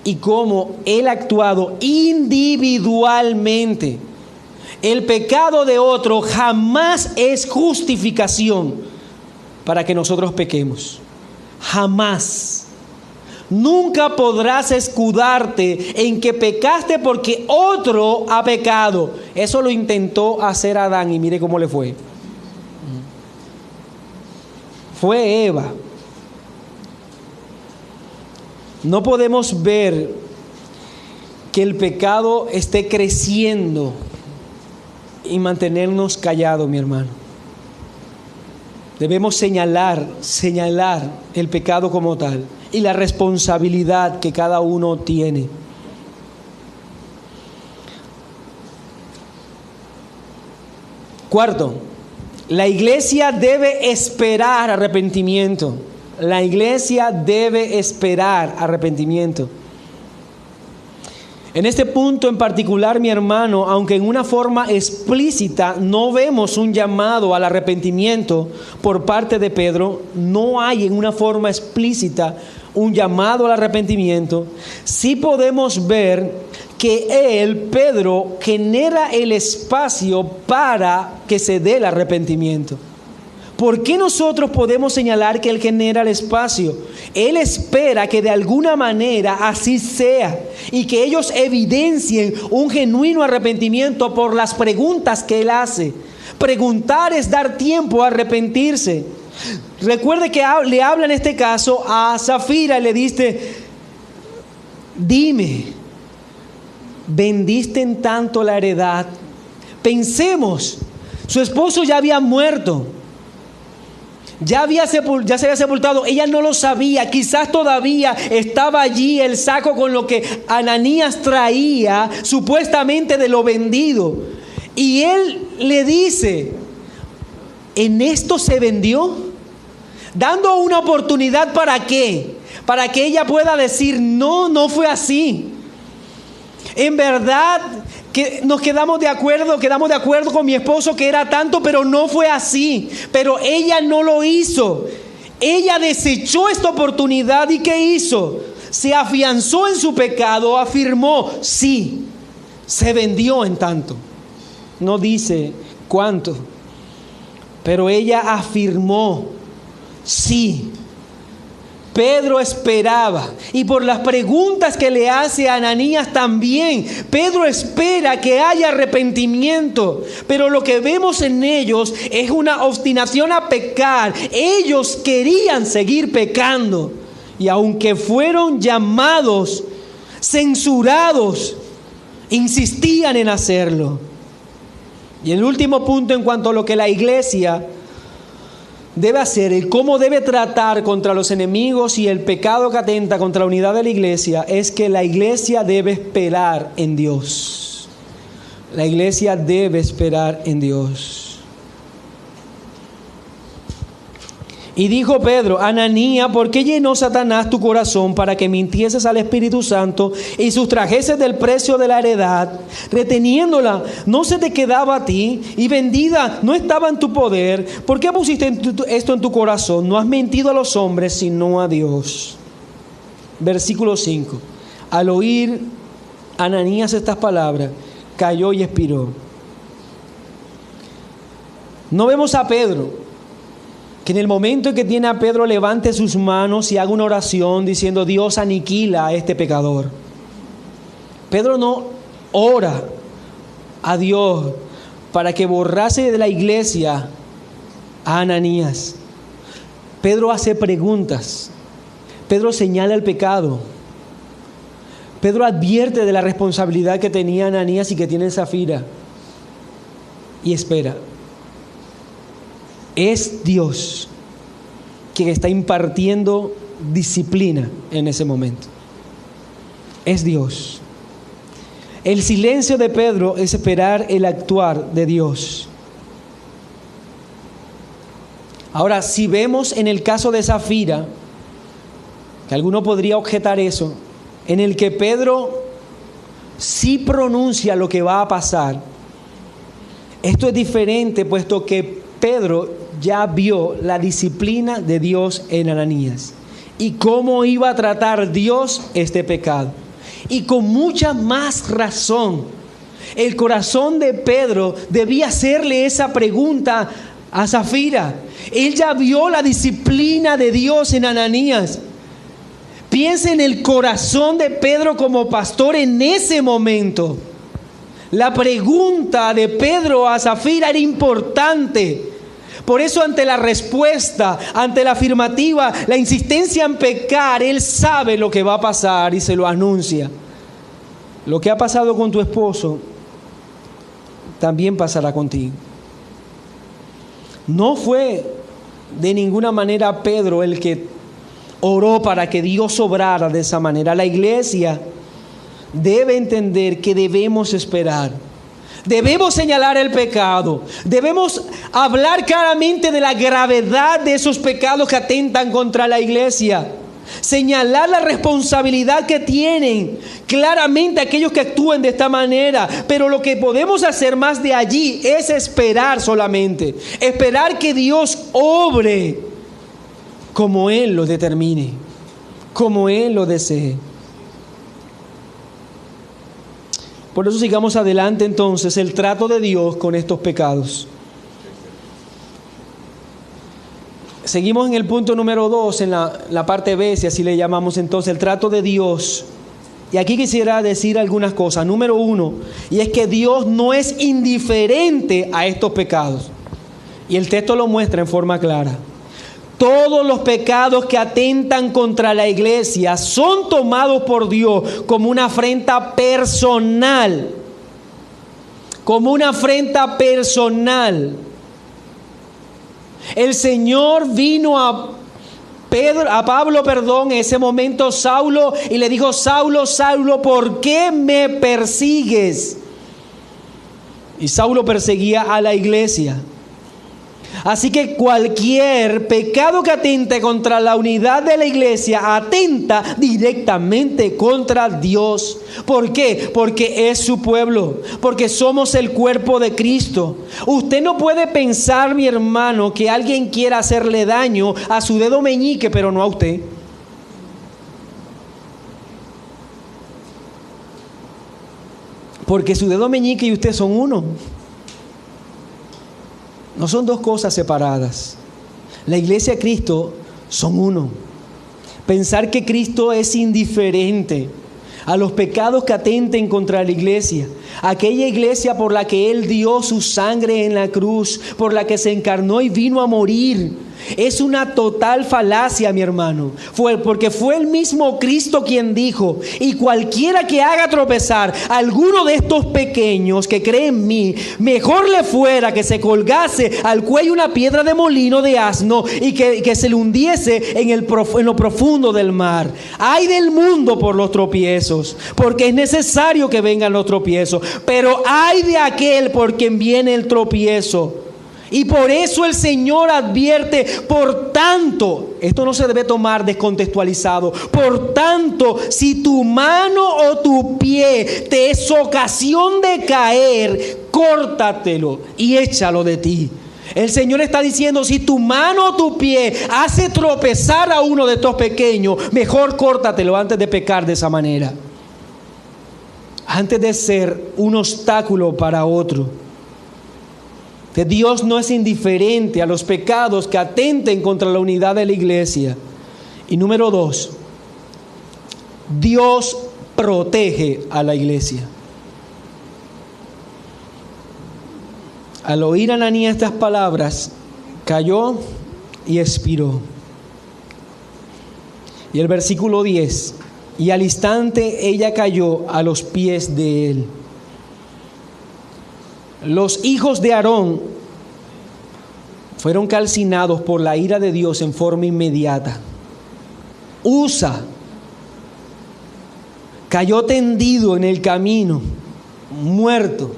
y cómo él ha actuado individualmente. El pecado de otro jamás es justificación para que nosotros pequemos. Jamás. Nunca podrás escudarte en que pecaste porque otro ha pecado. Eso lo intentó hacer Adán y mire cómo le fue. Fue Eva. No podemos ver que el pecado esté creciendo y mantenernos callados, mi hermano. Debemos señalar el pecado como tal y la responsabilidad que cada uno tiene. Cuarto, la iglesia debe esperar arrepentimiento. La iglesia debe esperar arrepentimiento. En este punto en particular, mi hermano, aunque en una forma explícita no vemos un llamado al arrepentimiento por parte de Pedro, no hay en una forma explícita un llamado al arrepentimiento, sí podemos ver que Pedro, genera el espacio para que se dé el arrepentimiento. ¿Por qué nosotros podemos señalar que él genera el espacio? Él espera que de alguna manera así sea y que ellos evidencien un genuino arrepentimiento por las preguntas que él hace. Preguntar es dar tiempo a arrepentirse. Recuerde que le habla en este caso a Safira y le dice: dime, ¿vendiste en tanto la heredad? Pensemos, su esposo ya había muerto. Ya se había sepultado, ella no lo sabía, quizás todavía estaba allí el saco con lo que Ananías traía supuestamente de lo vendido. Y él le dice: ¿en esto se vendió? Dando una oportunidad, ¿para qué? Para que ella pueda decir: no fue así. En verdad que nos quedamos de acuerdo con mi esposo que era tanto, pero no fue así. Pero ella no lo hizo. Ella desechó esta oportunidad y ¿qué hizo? Se afianzó en su pecado, afirmó: sí, se vendió en tanto. No dice cuánto, pero ella afirmó: sí. Pedro esperaba, y por las preguntas que le hace a Ananías también, Pedro espera que haya arrepentimiento, pero lo que vemos en ellos es una obstinación a pecar. Ellos querían seguir pecando, y aunque fueron llamados, censurados, insistían en hacerlo. Y el último punto en cuanto a lo que la iglesia debe hacer, el cómo debe tratar contra los enemigos y el pecado que atenta contra la unidad de la iglesia, es que la iglesia debe esperar en Dios. La iglesia debe esperar en Dios. Y dijo Pedro: Ananías, ¿por qué llenó Satanás tu corazón para que mintieses al Espíritu Santo y sustrajeses del precio de la heredad, reteniéndola? ¿No se te quedaba a ti? Y vendida no estaba en tu poder. ¿Por qué pusiste esto en tu corazón? No has mentido a los hombres, sino a Dios. Versículo 5. Al oír Ananías estas palabras, cayó y expiró. No vemos a Pedro que en el momento en que tiene a Pedro levante sus manos y haga una oración diciendo: Dios, aniquila a este pecador. Pedro no ora a Dios para que borrase de la iglesia a Ananías. Pedro hace preguntas. Pedro señala el pecado. Pedro advierte de la responsabilidad que tenía Ananías y que tiene Zafira. Y espera. Es Dios quien está impartiendo disciplina en ese momento. Es Dios. El silencio de Pedro es esperar el actuar de Dios. Ahora, si vemos en el caso de Zafira, que alguno podría objetar eso, en el que Pedro sí pronuncia lo que va a pasar, esto es diferente, puesto que Pedro ya vio la disciplina de Dios en Ananías y cómo iba a tratar Dios este pecado. Y con mucha más razón, el corazón de Pedro debía hacerle esa pregunta a Zafira. Él ya vio la disciplina de Dios en Ananías. Piensa en el corazón de Pedro como pastor en ese momento. La pregunta de Pedro a Zafira era importante. Por eso, ante la respuesta, ante la afirmativa, la insistencia en pecar, él sabe lo que va a pasar y se lo anuncia. Lo que ha pasado con tu esposo también pasará contigo. No fue de ninguna manera Pedro el que oró para que Dios obrara de esa manera. La iglesia debe entender que debemos esperar. Debemos señalar el pecado. Debemos hablar claramente de la gravedad de esos pecados que atentan contra la iglesia. Señalar la responsabilidad que tienen claramente aquellos que actúen de esta manera. Pero lo que podemos hacer más de allí es esperar solamente. Esperar que Dios obre como Él lo determine, como Él lo desee. Por eso sigamos adelante entonces el trato de Dios con estos pecados. Seguimos en el punto número 2, en la parte B, si así le llamamos entonces, el trato de Dios. Y aquí quisiera decir algunas cosas. Número 1, y es que Dios no es indiferente a estos pecados. Y el texto lo muestra en forma clara. Todos los pecados que atentan contra la iglesia son tomados por Dios como una afrenta personal. Como una afrenta personal. El Señor vino a Pablo, en ese momento Saulo, y le dijo: Saulo, Saulo, ¿por qué me persigues? Y Saulo perseguía a la iglesia. Así que cualquier pecado que atente contra la unidad de la iglesia atenta directamente contra Dios. ¿Por qué? Porque es su pueblo, porque somos el cuerpo de Cristo. Usted no puede pensar, mi hermano, que alguien quiera hacerle daño a su dedo meñique, pero no a usted. Porque su dedo meñique y usted son uno. No son dos cosas separadas. La iglesia de Cristo son uno. Pensar que Cristo es indiferente a los pecados que atenten contra la iglesia, aquella iglesia por la que Él dio su sangre en la cruz, por la que se encarnó y vino a morir, es una total falacia, mi hermano. Porque fue el mismo Cristo quien dijo: y cualquiera que haga tropezar a alguno de estos pequeños que cree en mí, mejor le fuera que se colgase al cuello una piedra de molino de asno y que se le hundiese en lo profundo del mar. Ay del mundo por los tropiezos, porque es necesario que vengan los tropiezos, pero ay de aquel por quien viene el tropiezo. Y por eso el Señor advierte: por tanto, esto no se debe tomar descontextualizado, por tanto, si tu mano o tu pie te es ocasión de caer, córtatelo y échalo de ti. El Señor está diciendo: si tu mano o tu pie hace tropezar a uno de estos pequeños, mejor córtatelo antes de pecar de esa manera, antes de ser un obstáculo para otro. Que Dios no es indiferente a los pecados que atenten contra la unidad de la iglesia. Y número 2, Dios protege a la iglesia. Al oír Ananías estas palabras, cayó y expiró. Y el versículo 10: y al instante ella cayó a los pies de él. Los hijos de Aarón fueron calcinados por la ira de Dios en forma inmediata. Usa cayó tendido en el camino, muerto.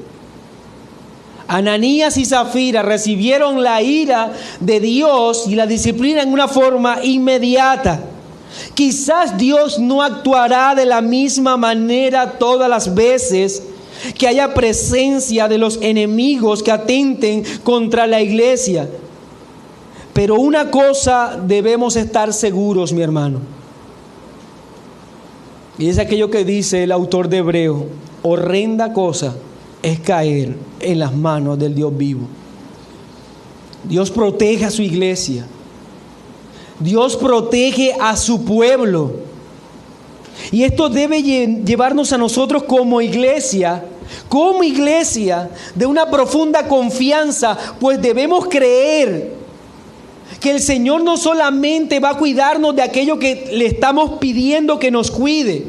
Ananías y Zafira recibieron la ira de Dios y la disciplina en una forma inmediata. Quizás Dios no actuará de la misma manera todas las veces que haya presencia de los enemigos que atenten contra la iglesia. Pero una cosa debemos estar seguros, mi hermano. Y es aquello que dice el autor de Hebreo: horrenda cosa es caer en las manos del Dios vivo. Dios protege a su iglesia. Dios protege a su pueblo. Y esto debe llevarnos a nosotros como iglesia de una profunda confianza, pues debemos creer que el Señor no solamente va a cuidarnos de aquello que le estamos pidiendo que nos cuide.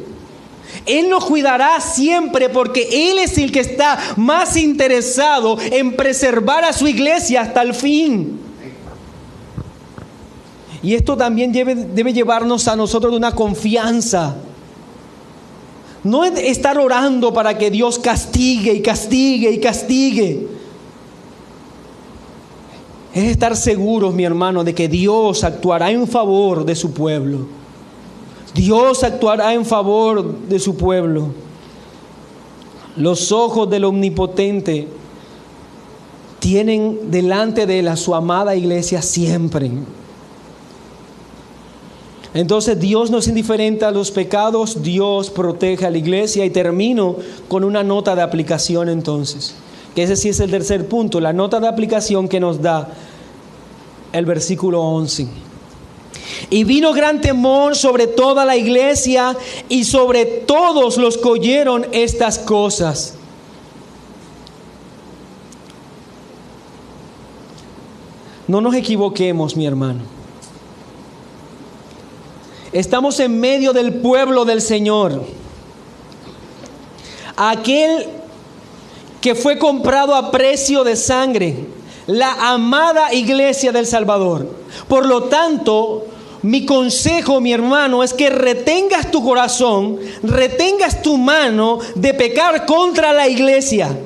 Él nos cuidará siempre, porque Él es el que está más interesado en preservar a su iglesia hasta el fin. Y esto también debe llevarnos a nosotros de una confianza. No es estar orando para que Dios castigue y castigue y castigue. Es estar seguros, mi hermano, de que Dios actuará en favor de su pueblo. Dios actuará en favor de su pueblo. Los ojos del Omnipotente tienen delante de él a su amada iglesia siempre. Entonces Dios no es indiferente a los pecados, Dios protege a la iglesia. Y termino con una nota de aplicación entonces, que ese sí es el tercer punto, la nota de aplicación que nos da el versículo 11. Y vino gran temor sobre toda la iglesia y sobre todos los que oyeron estas cosas. No nos equivoquemos, mi hermano. Estamos en medio del pueblo del Señor. Aquel que fue comprado a precio de sangre, la amada iglesia del Salvador. Por lo tanto, mi consejo, mi hermano, es que retengas tu corazón, retengas tu mano de pecar contra la iglesia.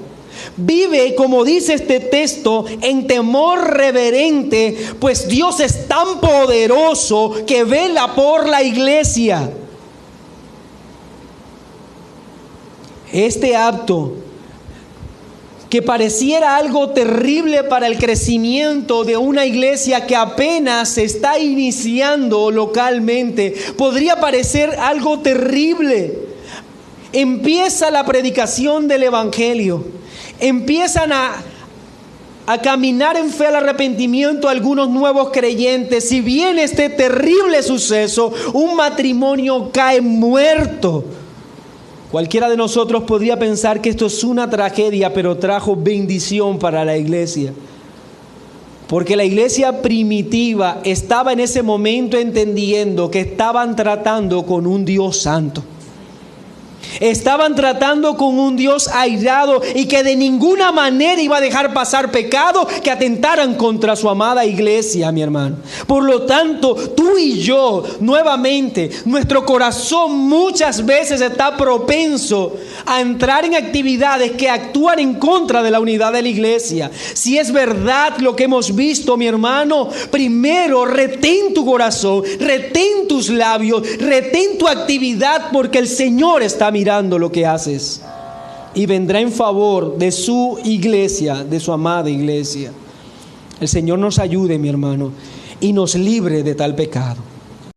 Vive, como dice este texto, en temor reverente, pues Dios es tan poderoso que vela por la iglesia. Este acto, que pareciera algo terrible para el crecimiento de una iglesia que apenas se está iniciando localmente, podría parecer algo terrible. Empieza la predicación del Evangelio. Empiezan a caminar en fe al arrepentimiento a algunos nuevos creyentes, si viene este terrible suceso, un matrimonio cae muerto. Cualquiera de nosotros podría pensar que esto es una tragedia, pero trajo bendición para la iglesia. Porque la iglesia primitiva estaba en ese momento entendiendo que estaban tratando con un Dios santo. Estaban tratando con un Dios airado y que de ninguna manera iba a dejar pasar pecado que atentaran contra su amada iglesia, mi hermano. Por lo tanto, tú y yo, nuevamente, nuestro corazón muchas veces está propenso a entrar en actividades que actúan en contra de la unidad de la iglesia. Si es verdad lo que hemos visto, mi hermano, primero retén tu corazón, retén tus labios, retén tu actividad, porque el Señor está mirando lo que haces y vendrá en favor de su iglesia, de su amada iglesia. El Señor nos ayude, mi hermano, y nos libre de tal pecado.